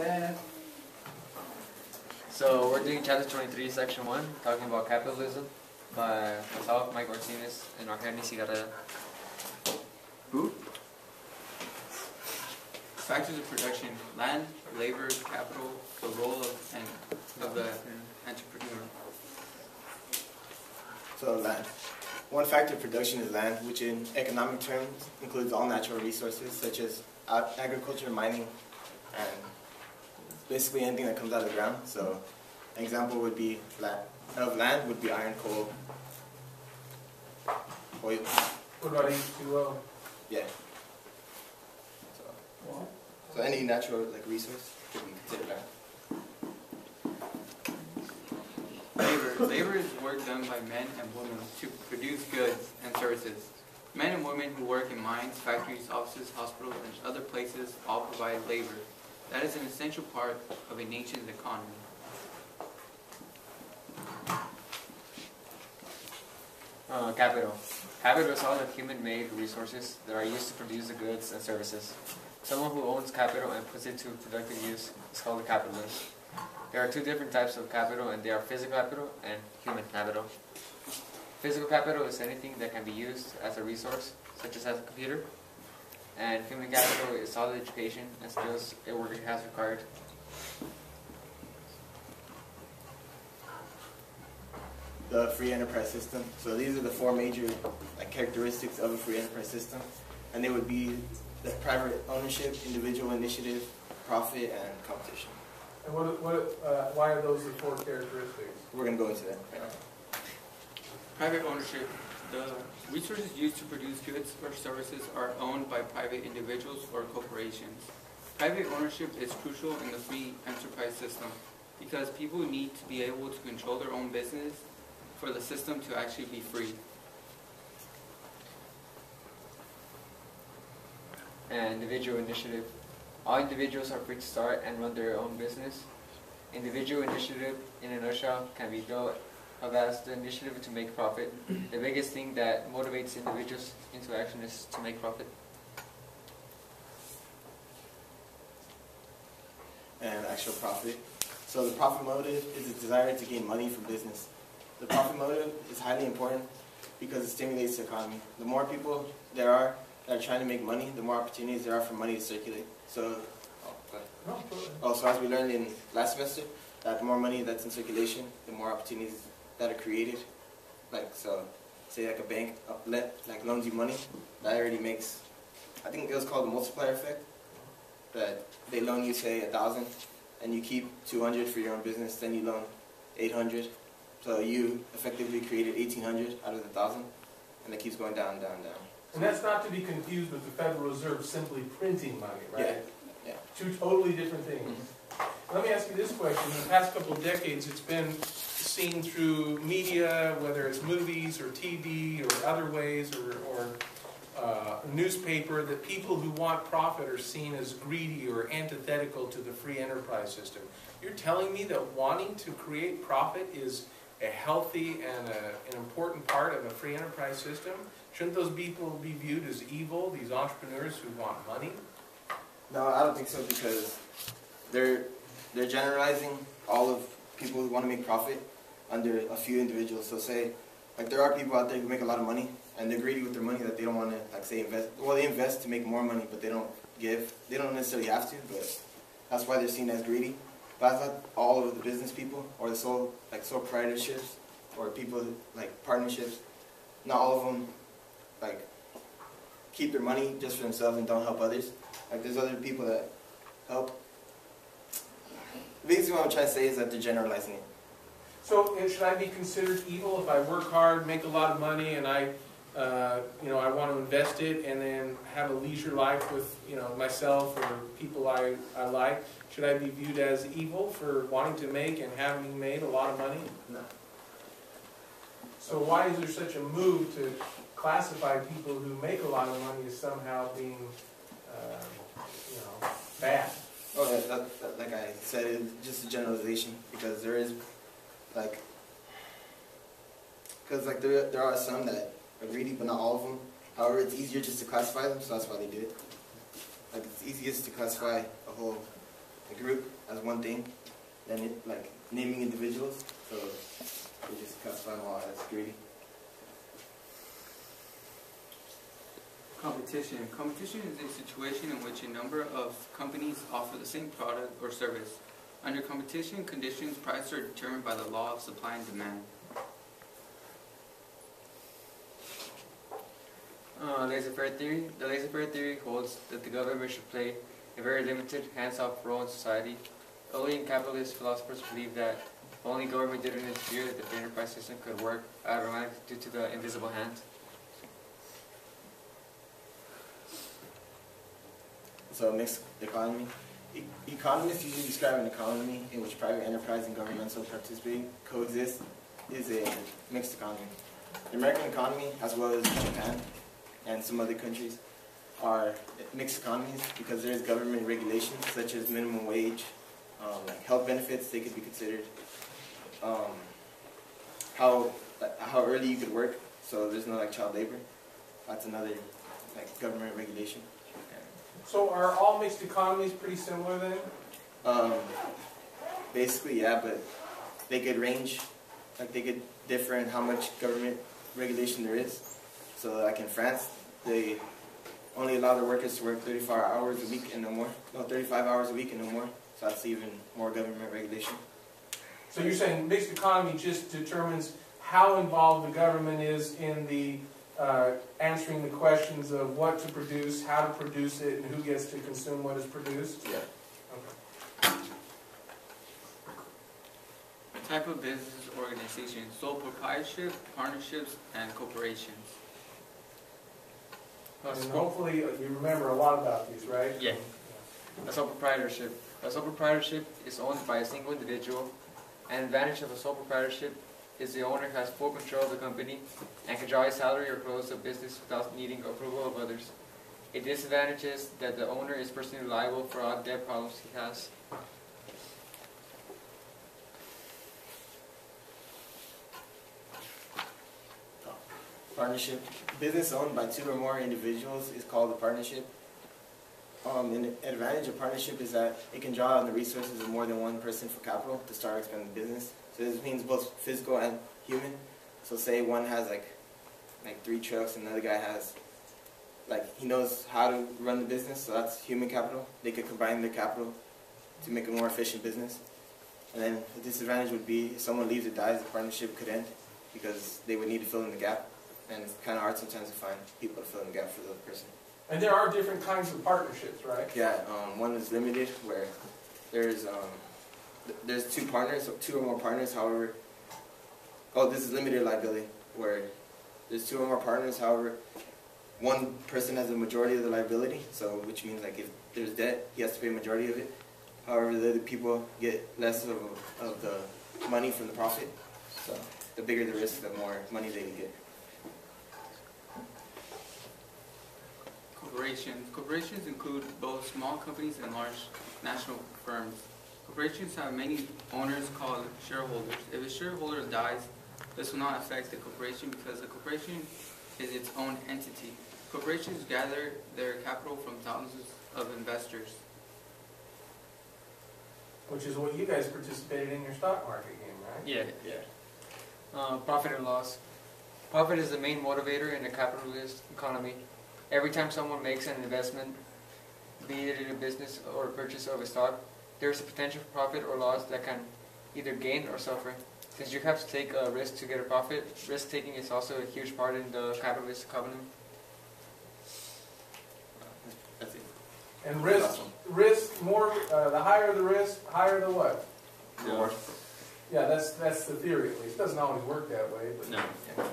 bad. So we're doing chapter 23, section 1, talking about capitalism by myself, Mike Martinez, and Argenis Cigarrera. Who? Factors of production: land, labor, capital, the role of the entrepreneur. So land. One factor of production is land, which in economic terms includes all natural resources such as agriculture, mining, and basically anything that comes out of the ground. So an example would be land would be iron, coal, oil. What about H2O? Yeah. So any natural resource could be considered land. Labor is work done by men and women to produce goods and services. Men and women who work in mines, factories, offices, hospitals, and other places all provide labor. That is an essential part of a nation's economy. Capital. Capital is all the human-made resources that are used to produce the goods and services. Someone who owns capital and puts it to productive use is called a capitalist. There are two different types of capital, and they are physical capital and human capital. Physical capital is anything that can be used as a resource, such as a computer. And human capital is all the education and skills a worker has required. The free enterprise system. So these are the four major characteristics of a free enterprise system, and they would be the private ownership, individual initiative, profit, and competition. And why are those the four characteristics? We're going to go into that right now. Private ownership. The resources used to produce goods or services are owned by private individuals or corporations. Private ownership is crucial in the free enterprise system because people need to be able to control their own business for the system to actually be free. And individual initiative. All individuals are free to start and run their own business. Individual initiative, in a nutshell, can be thought of as the initiative to make profit. The biggest thing that motivates individuals into action is to make profit. And actual profit. So the profit motive is the desire to gain money from business. The profit motive is highly important because it stimulates the economy. The more people there are that are trying to make money, the more opportunities there are for money to circulate. So, so as we learned in last semester, that the more money that's in circulation, the more opportunities that are created. Say a bank loans you money, that already makes, I think it was called the multiplier effect, that they loan you, say, 1,000, and you keep 200 for your own business, then you loan 800. So you effectively created 1,800 out of the 1,000, and it keeps going down, down, down. And that's not to be confused with the Federal Reserve simply printing money, right? Yeah. Two totally different things. Mm-hmm. Let me ask you this question. In the past couple of decades, it's been seen through media, whether it's movies or TV or other ways, or newspaper, that people who want profit are seen as greedy or antithetical to the free enterprise system. You're telling me that wanting to create profit is a healthy and an important part of a free enterprise system? Shouldn't those people be viewed as evil, these entrepreneurs who want money? No, I don't think so, because they're generalizing all of people who want to make profit under a few individuals. So say, there are people out there who make a lot of money, and they're greedy with their money, that they don't want to, say, invest. Well, they invest to make more money, but they don't give. They don't necessarily have to, but that's why they're seen as greedy. But that's not all of the business people, or the sole proprietorships, or people partnerships. Not all of them keep their money just for themselves and don't help others. There's other people that help. Basically what I'm trying to say is that they're generalizing it. So should I be considered evil if I work hard, make a lot of money, and I want to invest it and then have a leisure life with myself or people I like? Should I be viewed as evil for wanting to make and having made a lot of money? No. So why is there such a move to classify people who make a lot of money as somehow being, bad? Oh, that, like I said, it's just a generalization, because there is, there are some that are greedy, but not all of them. However, it's easier just to classify them, so that's why they do it. It's easiest to classify a whole a group as one thing than it, like naming individuals. So they just classify them all as greedy. Competition. Competition is a situation in which a number of companies offer the same product or service. Under competition conditions, prices are determined by the law of supply and demand. Laissez-faire theory. The laissez-faire theory holds that the government should play a very limited, hands-off role in society. Early capitalist philosophers believed that only government didn't interfere, that the enterprise system could work automatically due to the invisible hand. So mixed economy. Economists usually describe an economy in which private enterprise and governmental participation coexist is a mixed economy. The American economy, as well as Japan and some other countries, are mixed economies because there is government regulations such as minimum wage, like health benefits, they could be considered, how early you could work, so there's no like child labor. That's another like government regulation. So are all mixed economies pretty similar then? Basically, yeah, but they could range, like they could differ in how much government regulation there is. So like in France, they only allow their workers to work 35 hours a week and no more. No, 35 hours a week and no more. So that's even more government regulation. So you're saying mixed economy just determines how involved the government is in the answering the questions of what to produce, how to produce it, and who gets to consume what is produced? Yeah. Okay. Type of business organization: sole proprietorship, partnerships, and corporations. And hopefully you remember a lot about these, right? Yeah. A sole proprietorship. A sole proprietorship is owned by a single individual. An advantage of a sole proprietorship is the owner has full control of the company and can draw his salary or close the business without needing approval of others. A disadvantage is that the owner is personally liable for all debt problems he has. Partnership. Business owned by 2 or more individuals is called a partnership. An advantage of partnership is that it can draw on the resources of more than one person for capital to start expanding the business. So this means both physical and human. So say one has like 3 trucks and another guy has, he knows how to run the business, so that's human capital. They could combine their capital to make a more efficient business. And then the disadvantage would be if someone leaves or dies, the partnership could end because they would need to fill in the gap. And it's kind of hard sometimes to find people to fill in the gap for the other person. And there are different kinds of partnerships, right? Yeah, one is limited where there's 2 partners, 2 or more partners, however, this is limited liability where there's 2 or more partners, however, one person has a majority of the liability, so which means like if there's debt, he has to pay a majority of it. However, the other people get less of the money from the profit, so the bigger the risk, the more money they can get. Corporations. Corporations include both small companies and large national firms. Corporations have many owners called shareholders. If a shareholder dies, this will not affect the corporation because the corporation is its own entity. Corporations gather their capital from thousands of investors. Which is what you guys participated in your stock market game, right? Yeah. Yeah. Profit and loss. Profit is the main motivator in a capitalist economy. Every time someone makes an investment, be it in a business or a purchase of a stock, there is a potential for profit or loss that can either gain or suffer. Since you have to take a risk to get a profit, risk-taking is also a huge part in the capitalist economy. That's it. And risk more, the higher the risk, higher the what? Reward. Yeah, that's the theory at least. It doesn't always work that way, but No. Yeah.